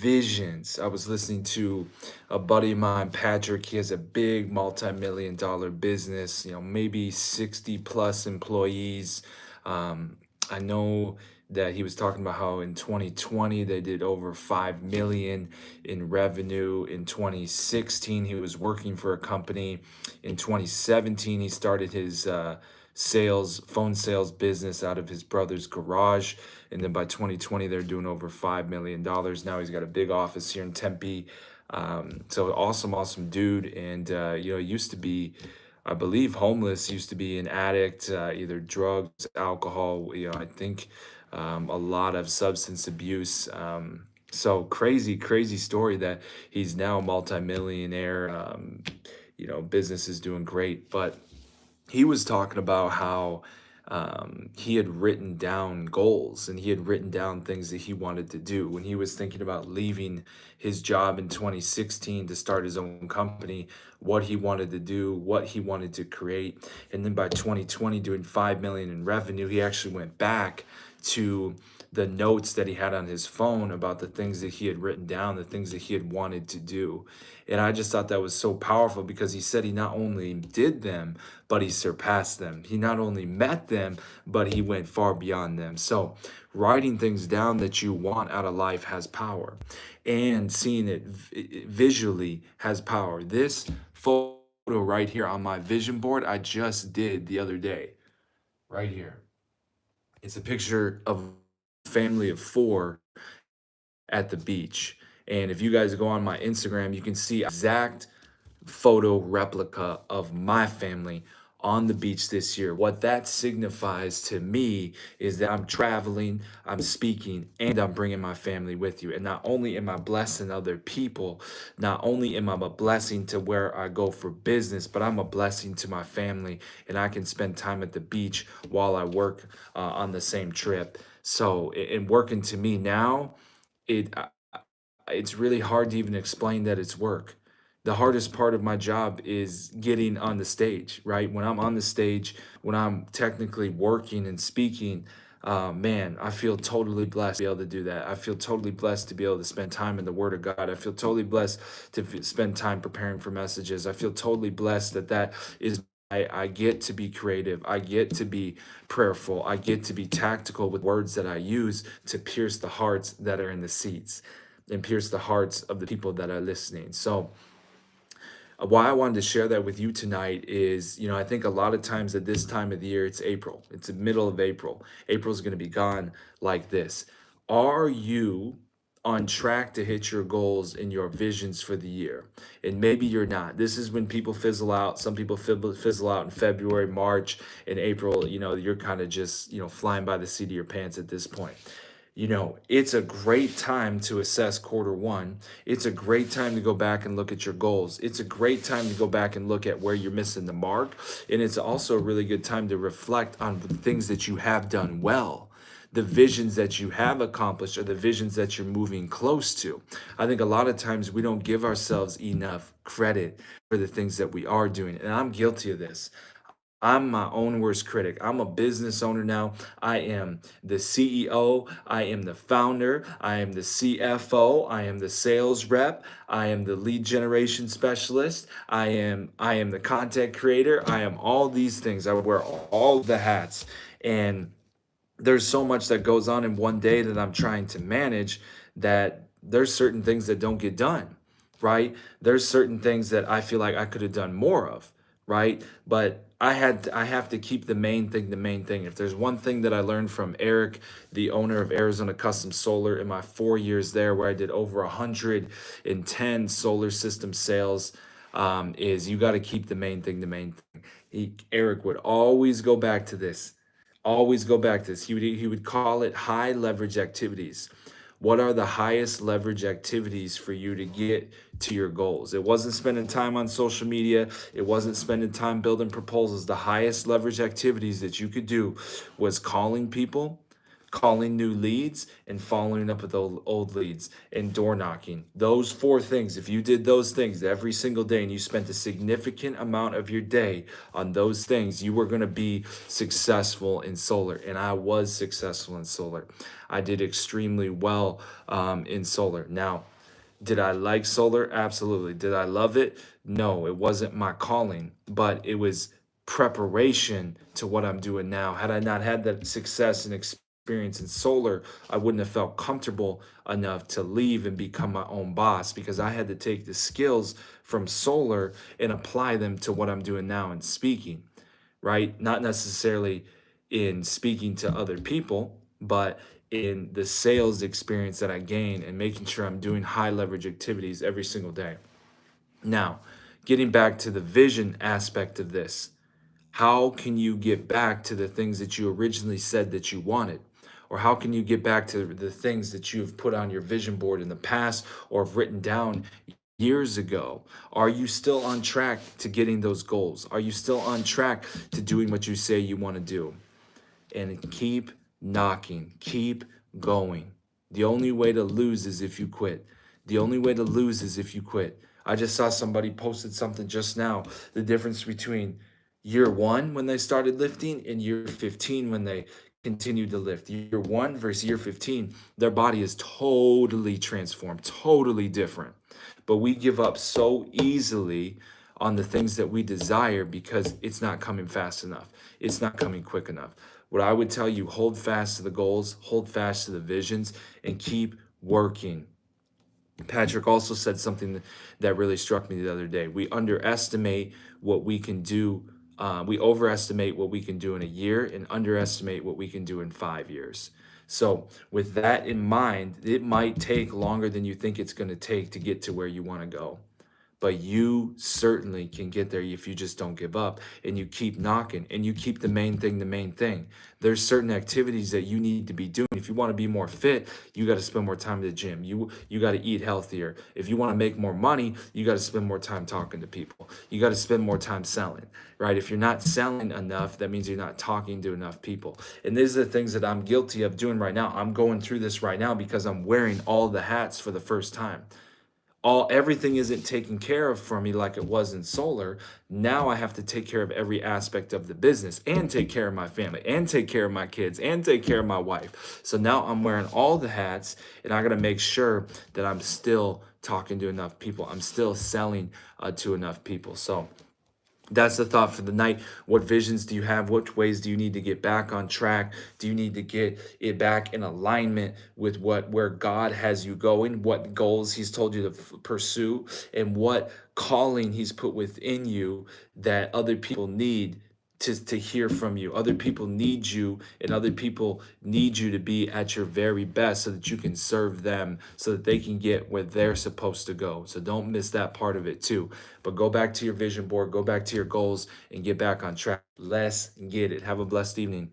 visions. I was listening to a buddy of mine, Patrick. He has a big multi-million dollar business, maybe 60 plus employees. I know that he was talking about how in 2020 they did over 5 million in revenue. In 2016, he was working for a company. In 2017, he started his phone sales business out of his brother's garage. And then by 2020, they're doing over $5 million. Now he's got a big office here in Tempe. So awesome, awesome dude. And, used to be, I believe, homeless, used to be an addict, either drugs, alcohol, I think a lot of substance abuse. So crazy, crazy story that he's now a multimillionaire. Business is doing great. But he was talking about how he had written down goals and he had written down things that he wanted to do when he was thinking about leaving his job in 2016 to start his own company, what he wanted to do, what he wanted to create. And then by 2020, doing 5 million in revenue, he actually went back to the notes that he had on his phone about the things that he had written down, the things that he had wanted to do. And I just thought that was so powerful because he said he not only did them, but he surpassed them. He not only met them, but he went far beyond them. So writing things down that you want out of life has power, and seeing it visually has power. This photo right here on my vision board, I just did the other day, right here. It's a picture of a family of four at the beach. And if you guys go on my Instagram, you can see exact photo replica of my family on the beach this year. What that signifies to me is that I'm traveling, I'm speaking, and I'm bringing my family with you. And not only am I blessing other people, not only am I a blessing to where I go for business, but I'm a blessing to my family, and I can spend time at the beach while I work on the same trip. So, in working to me now, it it's really hard to even explain that it's work. The hardest part of my job is getting on the stage, right? When I'm on the stage, when I'm technically working and speaking, man, I feel totally blessed to be able to do that. I feel totally blessed to be able to spend time in the Word of God. I feel totally blessed to spend time preparing for messages. I feel totally blessed that that is. I get to be creative. I get to be prayerful. I get to be tactical with words that I use to pierce the hearts that are in the seats and pierce the hearts of the people that are listening. So, why I wanted to share that with you tonight is, I think a lot of times at this time of the year, it's April, it's the middle of April. April's going to be gone like this. Are you on track to hit your goals and your visions for the year? And maybe you're not. This is when people fizzle out. Some people fizzle out in February, March, and April. You're kind of just, flying by the seat of your pants at this point. It's a great time to assess quarter one. It's a great time to go back and look at your goals. It's a great time to go back and look at where you're missing the mark. And it's also a really good time to reflect on the things that you have done well, the visions that you have accomplished, or the visions that you're moving close to. I think a lot of times we don't give ourselves enough credit for the things that we are doing. And I'm guilty of this. I'm my own worst critic. I'm a business owner now. I am the CEO. I am the founder. I am the CFO. I am the sales rep. I am the lead generation specialist. I am the content creator. I am all these things. I wear all the hats. And there's so much that goes on in one day that I'm trying to manage, that there's certain things that don't get done, right? There's certain things that I feel like I could have done more of, right? But I have to keep the main thing the main thing. If there's one thing that I learned from Eric, the owner of Arizona Custom Solar, in my 4 years there, where I did over 110 solar system sales, is you got to keep the main thing the main thing. Eric would always go back to this. Always go back to this. He would call it high leverage activities. What are the highest leverage activities for you to get to your goals? It wasn't spending time on social media. It wasn't spending time building proposals. The highest leverage activities that you could do was calling people, calling new leads and following up with old leads and door knocking. Those four things, if you did those things every single day and you spent a significant amount of your day on those things, you were going to be successful in solar. And I was successful in solar. I did extremely well in solar. Now, did I like solar? Absolutely. Did I love it? No, it wasn't my calling, but it was preparation to what I'm doing now. Had I not had that success and experience in solar, I wouldn't have felt comfortable enough to leave and become my own boss, because I had to take the skills from solar and apply them to what I'm doing now in speaking, right? Not necessarily in speaking to other people, but in the sales experience that I gain and making sure I'm doing high leverage activities every single day. Now, getting back to the vision aspect of this, how can you get back to the things that you originally said that you wanted? Or how can you get back to the things that you've put on your vision board in the past or have written down years ago? Are you still on track to getting those goals? Are you still on track to doing what you say you want to do? And keep knocking, keep going. The only way to lose is if you quit. The only way to lose is if you quit. I just saw somebody posted something just now. The difference between year one when they started lifting and year 15 when they continued to lift. Year one versus year 15, their body is totally transformed, totally different. But we give up so easily on the things that we desire because it's not coming fast enough. It's not coming quick enough. What I would tell you, hold fast to the goals, hold fast to the visions, and keep working. Patrick also said something that really struck me the other day. We underestimate what we can do. We overestimate what we can do in a year and underestimate what we can do in 5 years. So, with that in mind, it might take longer than you think it's going to take to get to where you want to go. But you certainly can get there if you just don't give up and you keep knocking and you keep the main thing the main thing. There's certain activities that you need to be doing. If you want to be more fit, you got to spend more time at the gym. You got to eat healthier. If you want to make more money, you got to spend more time talking to people. You got to spend more time selling, right? If you're not selling enough, that means you're not talking to enough people. And these are the things that I'm guilty of doing right now. I'm going through this right now because I'm wearing all the hats for the first time. Everything isn't taken care of for me like it was in solar. Now I have to take care of every aspect of the business and take care of my family and take care of my kids and take care of my wife. So now I'm wearing all the hats, and I got to make sure that I'm still talking to enough people. I'm still selling to enough people. So that's the thought for the night. What visions do you have? Which ways do you need to get back on track? Do you need to get it back in alignment with where God has you going, what goals he's told you to pursue, and what calling he's put within you that other people need to hear from you. Other people need you, and other people need you to be at your very best so that you can serve them, so that they can get where they're supposed to go. So don't miss that part of it too. But go back to your vision board, go back to your goals, and get back on track. Let's get it. Have a blessed evening.